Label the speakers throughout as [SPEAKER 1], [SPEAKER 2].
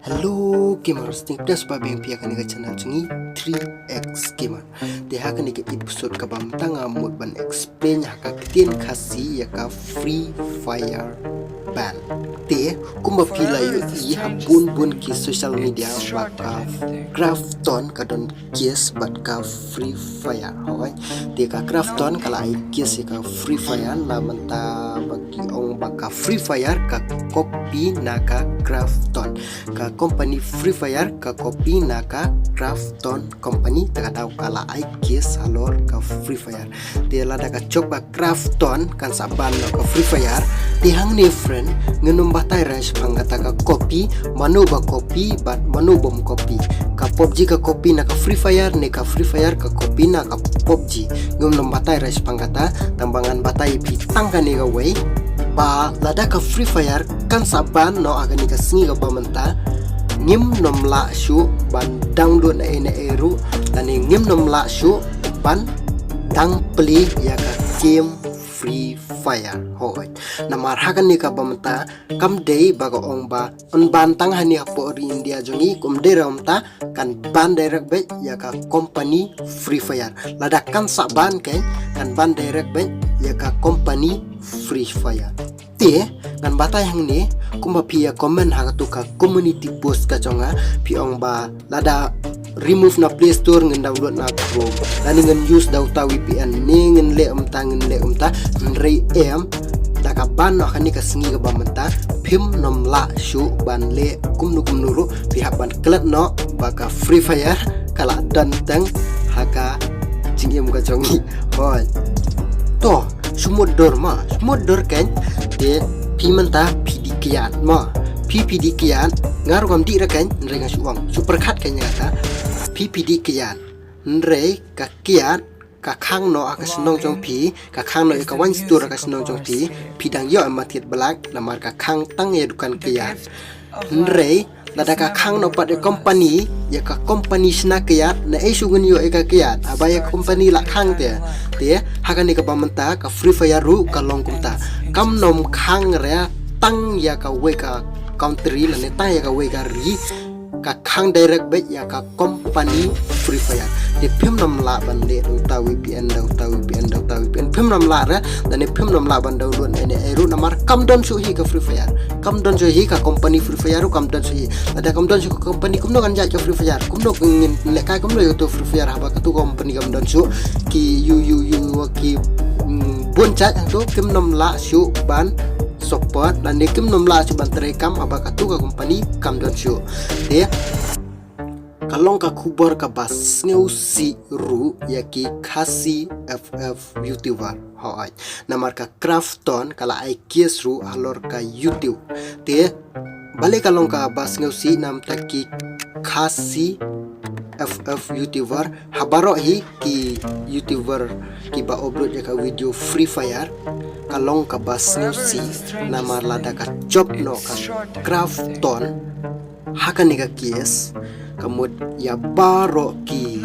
[SPEAKER 1] Hello gamers, tinggal sebagai yang piakan ke channel jungi 3x gamer. Dia akan ke episode ke bamtang amut ban explain haka ketien kasih ya ka Free Fire ban. Dia kumba pila yu I habun ki social media baka Crafton kadon kies bat ka Free Fire. Hoy, dia ka Crafton kala ai kies ka Free Fire la menta bagi ong baka Free Fire ka copy naka Crafton ka company Free Fire ka copy naka Crafton company taka tahu kala ai kies halor ka Free Fire. Dia lada ka coba Crafton kan saban ka Free Fire di hang ni friend ngenum batai res panggata ka copy manu ba copy bat manu bom copy ka PUBG ka copy naka Free Fire ne ka Free Fire ka copy naka PUBG ngenum batai res panggata tambangan batai pitang kan ni ka way ba lada ka Free Fire kan saban no akan ni ka singi ka bamenta ngim nom la shu ban download na ina eru dan ngim nom la shu ban dang play ya ka game Free Fire. Hoy namar hakan ni ka bamenta kam day baga ong ba on bantang hani hapo ri India jongi kum de ramta kan ban direct bet ya ka company Free Fire lada kan saban kan ban direct bet ya ka company Free Fire. Te ngan bata yang ni kumba pia komen haka ka community post ka chonga pi ong ba lada remove na Play Store ngan download na Chrome dan ngan use daw ta VPN ni ngan le umta nrei da ka ban no khani ka singi ka bamenta phim nom la shu ban le kum nuru pi ban klat no baka Free Fire kala dan tang haka jingim ka chongi hoy to sumodor kan de pimenta pidi kian ma pidi kian ngaru kam di rakan nrenga suang super khat kan nyata pidi kian nre ka kian ka khang no akas nong jong pi ka khang no ka wan store akas nong jong pi pidang yo amatit balak lamar ka khang tang ye dukan kian nre lada ka khang no pat company ya ka company sna kiat na esungun yo ka kiat abaya company la khang te hakan ni ka bamenta ka Free Fire ru ka longkumta kam nom khang re tang ya ka we ka country la ne tang ya ka we ka ri ka khang direct bet ya ka company Free Fire de phim nom la ban de ta VPN phim nom la ra dan ne phim nom la ban download ne ru namar kam don su hi ka Free Fire kam don su hi ka company Free Fire ru kam don su hi ada kam don su ka company kum no kan ja ka Free Fire kum no ngin le kai kum no yo to Free Fire haba ka tu company kam don su ki you ki bun cha tu kim nom la su ban support dan de kim nom la su ban terekam haba ka tu ka company kam don su de kalong ka kubar ka bas ngeu si ru yaki khasi FF YouTuber hoy namar ka Crafton kala ai kies ru halor ka YouTube te balik kalong ka bas ngeu si nam taki khasi FF YouTuber habaro hi ki YouTuber ki ba upload ya ka video Free Fire kalong ka bas ngeu si namar lada ka job no ka Crafton hakan ni ka kies kamut ya baro ki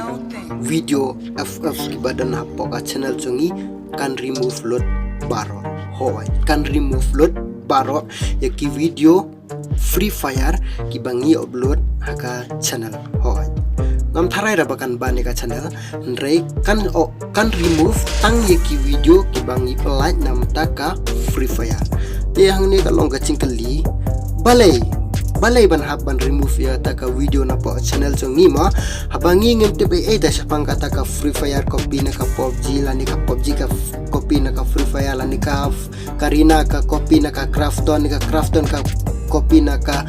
[SPEAKER 1] video FF ki badan hapo ka channel chungi kan remove load baro hoy kan remove load baro ya ki video Free Fire ki bangi upload haka channel hoy ngam tharai ra bakan bani ka channel nrei kan remove tang ya ki video ki bangi pelaj nam taka Free Fire te hang ni kalong ka cingkeli balai ban haban remove ya taka video na po channel chongi ma habangi ngem te da sapang kata ka Free Fire copy na ka PUBG lani ka PUBG ka copy na ka Free Fire lani ka Karina ka copy na ka Crafton ka copy na ka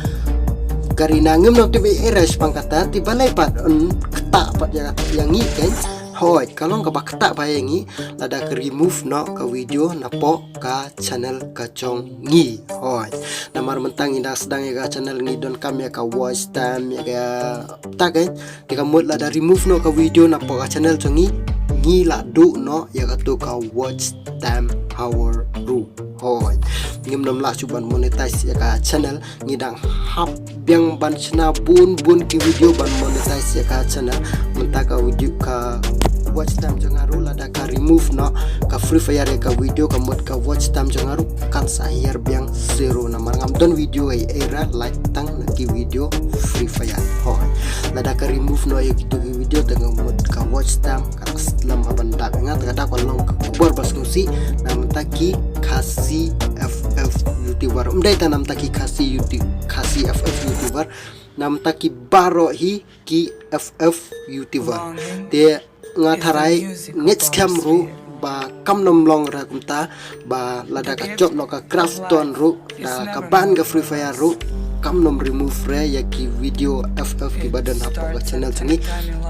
[SPEAKER 1] Karina ngem no te sapang kata ti balai pat kata pat yang ngi kan hoy kalong ka bakta bayangi lada ka remove no ka video na po ka channel ka chong ngi hoy namar mentang inda sedang ya ka channel ngi don kam ya ka watch time ya ka tagai tika mut lada remove no ka video na po ka channel chong ngi la du no ya ka tu ka watch time hour ru hoy ngim nom la chuban monetize ya ka channel ngidang hap biang ban chna bun ki video ban monetize ya ka channel mentaka video ka watch time jangaru lada ka remove no ka Free Fire ka video ka mod ka watch time jangaru kan sayar biang zero na marangam don video ay era like tang na ki video Free Fire ho lada ka remove no ay gitu video dengan mod ka watch time ka selam abanda ingat kada ko long kubor bas kusi nam taki kasi FF YouTuber umdai tanam taki kasi YouTube kasi FF YouTuber nam taki baro hi ki FF YouTuber te ngatharai next cam ru ba kam nom long ra kumta ba lada ka job no ka crafton ru da ka ban ka Free Fire ru kam nom remove re ya ki video FF ki badan apa ka channel sini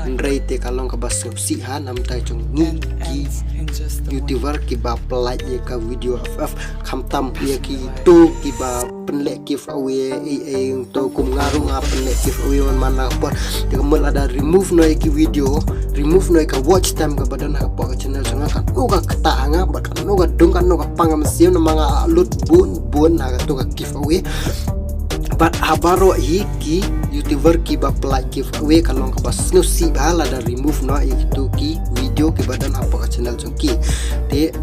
[SPEAKER 1] ndrai te kalong ka bas si ha nam tai chung ni ki YouTuber ki ba play ye ka video FF kham tam ye ki tu ki ba penlek giveaway to kum ngaru nga penlek giveaway man mana pot te kemul ada remove no ki video remove no ka watch time ka badan apa ka channel sanga kan no ka kata nga ba kan no ka dung kan no ka pangam siam na mga lut bun na to ka giveaway but habaro ki YouTuber ki ba play giveaway kalong ka bas no si bala da remove no itu ki video ki badan apa ka channel jongki te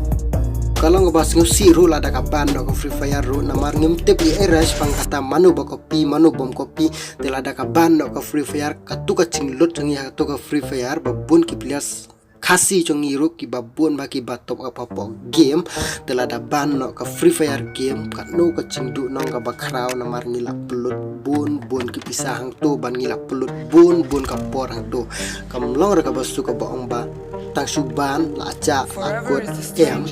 [SPEAKER 1] kalong ka bas no si ru la da ka ban no ka Free Fire ru na mar ngim tip ye eras pang kata manu ba copy manu bom copy te la da ka ban no ka Free Fire ka tu ka chinglot jong ya to ka Free Fire ba bun ki players kasi jong iru ki babun ba ki batop apa game telah da ban no ka Free Fire game ka no ka cingdu nong ka bakraw na mar ngila pelut bun ki pisahang tu ban ngila pelut bun ka porang tu kam long ra ka basu ka baong ba tang suban laca akut em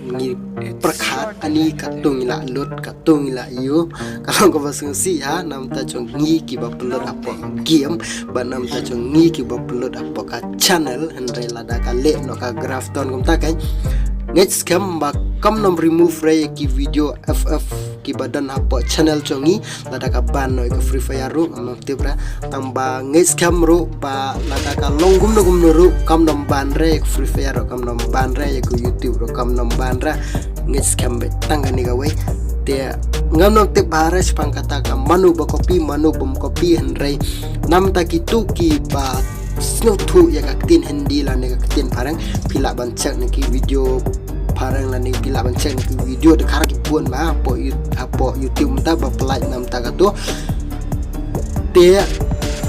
[SPEAKER 1] ngi perkhat ani ka tu ngila lut ka tu ngila yu kalong ka basu si ha nam ta jong ngi ki ba pelut apa game ba nam ta jong ngi ki ba pelut apa ka channel hendrai lada ka le no ka grafton kum ta kan next cam ba kam nom remove re ki video FF ki badan apa channel chongi lada ka ban no ka Free Fire ru am tibra tang ba next cam ru ba lada ka longgum no gum ru kam nom ban re Free Fire kam nom ban re ku YouTube ru kam nom ban ra next cam be tangga ni ga we te ngam nom tip bares pang kata ka manu ba copy manu bom copy hendrai nam ta ki tu ki ba snow tu ya kaktin hindi la ne kaktin parang pila bancak ni ki video parang la ni pila bancak ni ki video de karak buan ba apo YouTube ta ba play nam ta ka to te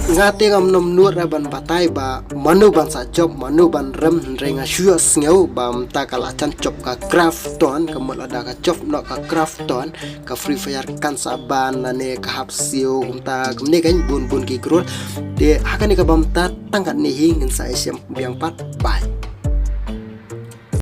[SPEAKER 1] ngate ngam nom nur ra ban batai ba manu ban sa job manu ban rem renga syus ngau bam ta kala chan chop ka crafton kamul ada ka chop no ka crafton ka Free Fire kan saban la ne ka hapsio umta kumne kan bun ki grol de hakani ka bam ta tangkat ni hingin sa SM biang pat bye.